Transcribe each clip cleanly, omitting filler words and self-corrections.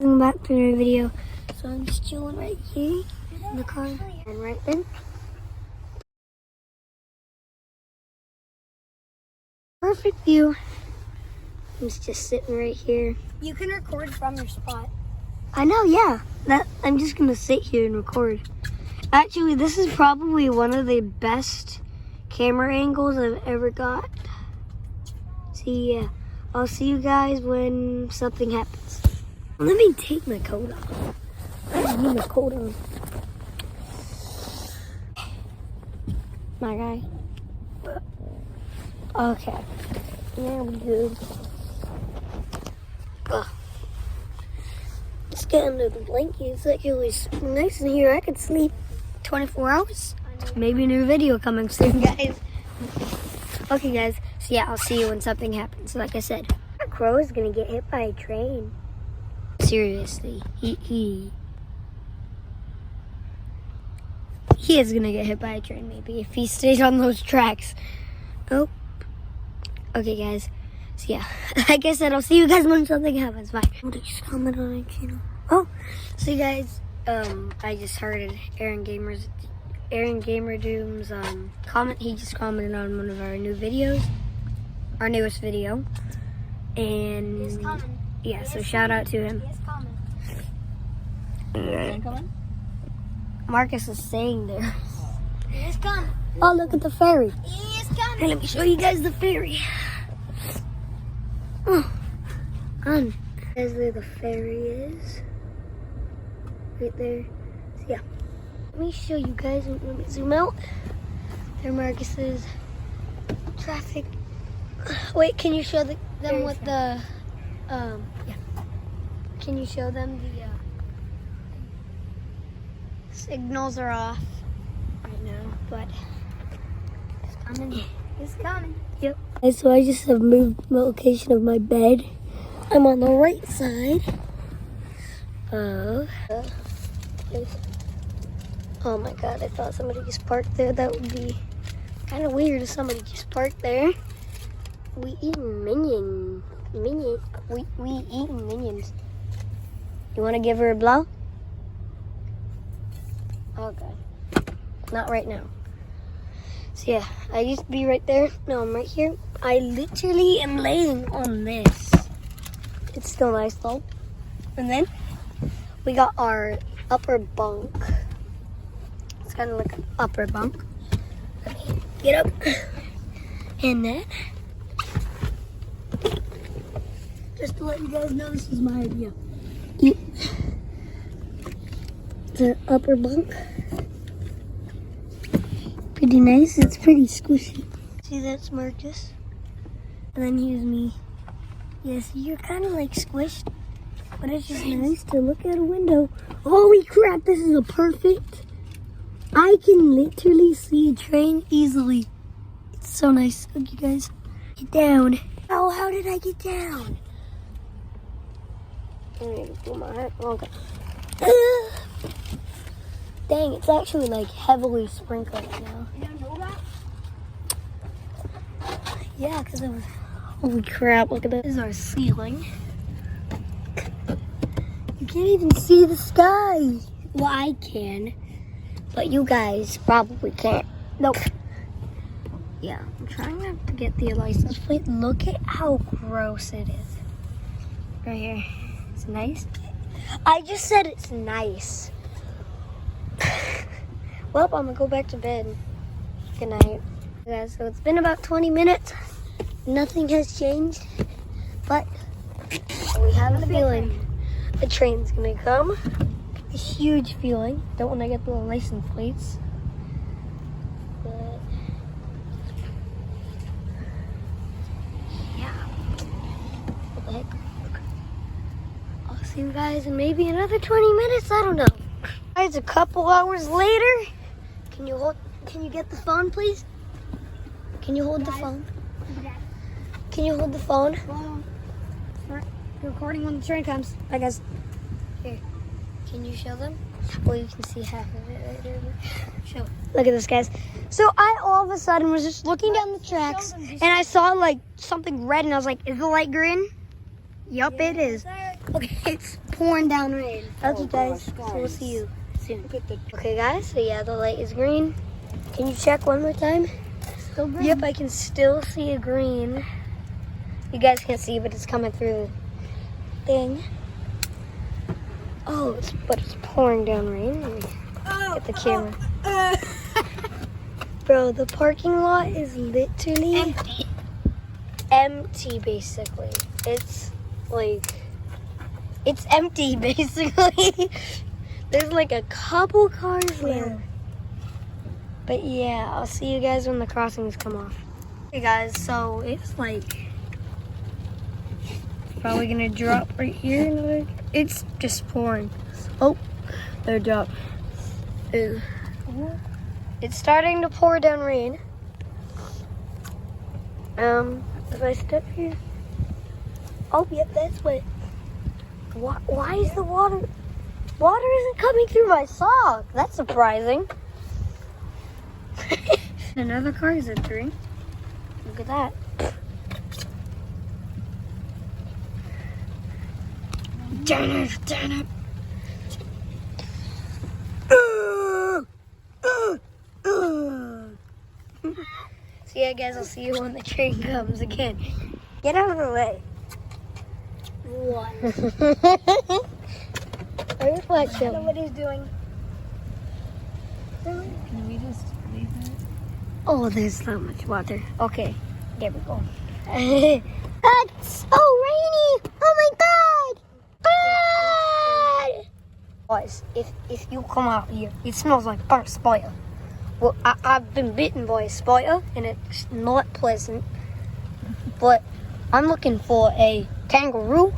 Welcome back to another video. So I'm just chilling right here in the car and right then. Perfect view. I'm just sitting right here. You can record from your spot. I know, yeah. I'm just gonna sit here and record. Actually, this is probably one of the best camera angles I've ever got. See, yeah. I'll see you guys when something happens. Let me take my coat off. I just need my coat on. My guy. Okay. Now we good. Let's get under the blanket. It's actually nice in here. I could sleep 24 hours. Maybe a new video coming soon, guys. Okay, guys. So yeah, I'll see you when something happens. Like I said, our crow is gonna get hit by a train. Seriously, he is gonna get hit by a train maybe if he stays on those tracks. Oh, okay, guys. So yeah, like I said, I'll see you guys when something happens. Bye. Just comment on my channel. Oh, so you guys, I just heard Aaron Gamer Doom's comment. He just commented on one of our new videos, our newest video, and yeah, so shout out to him. Marcus is staying there. He is coming. Oh, look at the ferry. He is coming. Hey, let me show you guys the ferry. Oh, there's where the ferry is. Right there. So yeah. Let me show you guys. Let me zoom out. There Marcus is. Traffic. Wait, can you show them what the yeah. Can you show them the signals are off right now, but He's coming. He's coming. yep. And so I just have moved the location of my bed. I'm on the right side of place. Oh my god, I thought somebody just parked there. That would be kind of weird if somebody just parked there. We eating minions. We eating minions. You want to give her a blow? Okay. Not right now. So yeah, I used to be right there. No, I'm right here. I literally am laying on this. It's still nice though. And then we got our upper bunk. It's kind of like an upper bunk. Get up. And then, just to let you guys know, this is my idea. The upper bunk. Pretty nice. It's pretty squishy. See, that's Marcus. And then here's me. Yes, you're kind of like squished, but it's just nice to look out a window. Holy crap, this is a perfect. I can literally see a train easily. It's so nice. Look, you guys. Get down. Oh, how did I get down? I need to pull my head. Okay. Dang, it's actually like heavily sprinkled now. You don't know that? Yeah, because it was. Holy crap, look at that. This is our ceiling. You can't even see the sky. Well, I can, but you guys probably can't. Nope. Yeah, I'm trying not to get the license plate. Look at how gross it is. Right here. It's nice. I just said it's nice. Well, I'm gonna go back to bed. Good night. Yeah, so it's been about 20 minutes. Nothing has changed, but we have a feeling the train's gonna come. A huge feeling. Don't want to get the license plates. But yeah. What the heck? I'll see you guys in maybe another 20 minutes. I don't know. Guys, a couple hours later. Can you get the phone, please? Can you hold the phone? Can you hold the phone? Start recording when the train comes. I guess. Here. Can you show them? Well, you can see half of it right there. Show. Look at this, guys. So I all of a sudden was just looking down the tracks, and I saw like something red, and I was like, "Is the light green?" Yup, it is. Okay, It's pouring down rain. okay, guys. So we'll see you soon. Okay, guys. So yeah, the light is green. Can you check one more time? Still green. Yep, I can still see a green. You guys can't see, but it's coming through the thing. Oh, but it's pouring down rain. Let me get the camera. Bro, the parking lot is literally empty, basically. It's empty, basically. There's like a couple cars there. But yeah, I'll see you guys when the crossings come off. Hey guys, so it's like probably gonna drop right here. It's just pouring. Oh, there it dropped. Ew. It's starting to pour down rain. If I step here. Oh, yep, that's wet. Why is the water isn't coming through my sock? That's surprising. Another car is entering. Look at that. Darn it. So yeah, guys, I'll see you when the train comes again. Get out of the way. What? Are you I don't know what he's doing. Can we just leave it? Oh, there's so much water. Okay, there we go. It's so rainy! Oh my god! Guys, if you come out here, it smells like burnt spider. Well, I've been bitten by a spider, and it's not pleasant. But I'm looking for a kangaroo,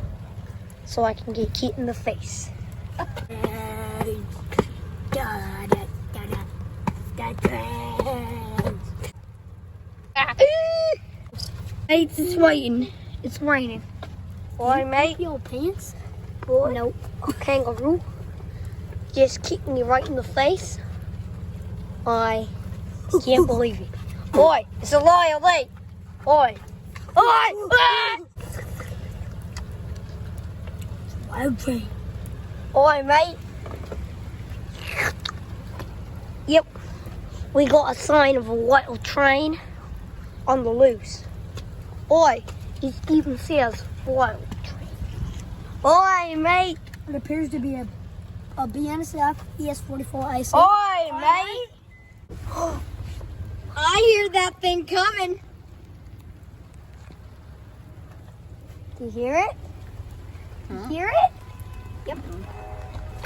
so I can get kicked in the face. It's raining. It's raining. Boy, mate. Your pants? Boy, no. A kangaroo just kicked me right in the face. I can't believe it. Boy, it's a liar, late. Boy. Boy! Ah! Okay. Oi, mate. Yep. We got a sign of a wild train on the loose. Oi, it even says wild train. Oi, mate. It appears to be a BNSF ES44 IC. Oi, mate. I hear that thing coming. Do you hear it? You hear it? Yep.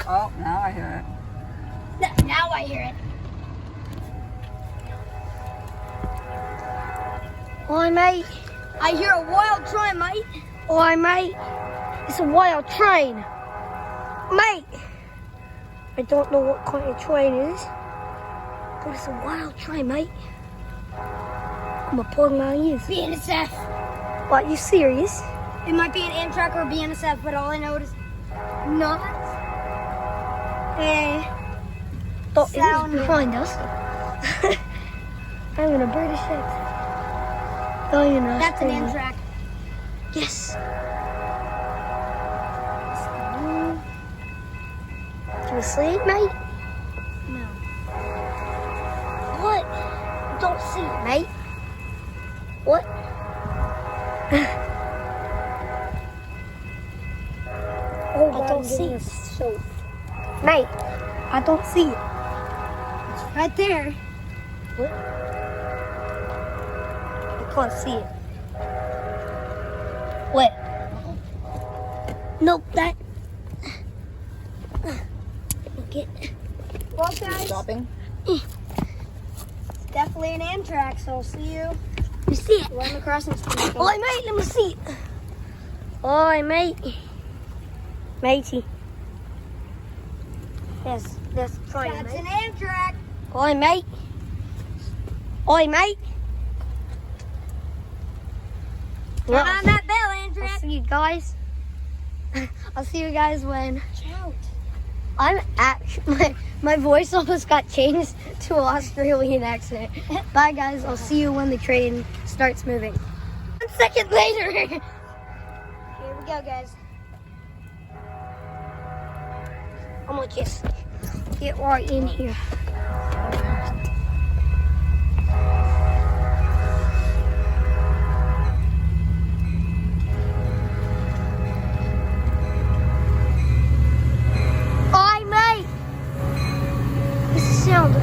Oh, now I hear Now I hear it. Oi, mate. I hear a wild train, mate. Oi, mate. It's a wild train. Mate. I don't know what kind of train it is, but it's a wild train, mate. I'm gonna plug my ears. BNSF. What, you serious? It might be an Amtrak or BNSF, but all I know is not a Thought it was sound. behind us. I'm in a British accent. Oh, you know. That's an Amtrak. Yes. You asleep, mate? No. What? Don't see it, mate. What? I don't see it. Mate, I don't see it. Right there. What? I can't see it. What? Nope, that. Okay. Well, it. guys, Stopping? it's definitely an Amtrak, so I'll see you You see it? when the crossing's coming. Oi, mate, let me see it. Oi, mate. Matey. There's trying, That's mate. an Amtrak. Oi, mate. Oi, mate. Turn on that bell, I'll Amtrak. see you guys. I'll see you guys when Shout. I'm actually my voice almost got changed to an Australian accent. Bye, guys. I'll see you when the train starts moving. 1 second later. Here we go, guys. I'm gonna just get right in here. Oi, mate! It's a sounder.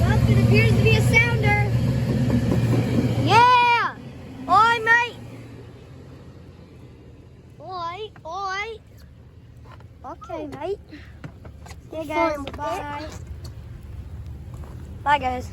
Well, it appears to be a sounder. Yeah! Oi, mate! Oi, oi! Okay, mate. Yeah, guys. Fine. Bye. Bye, guys.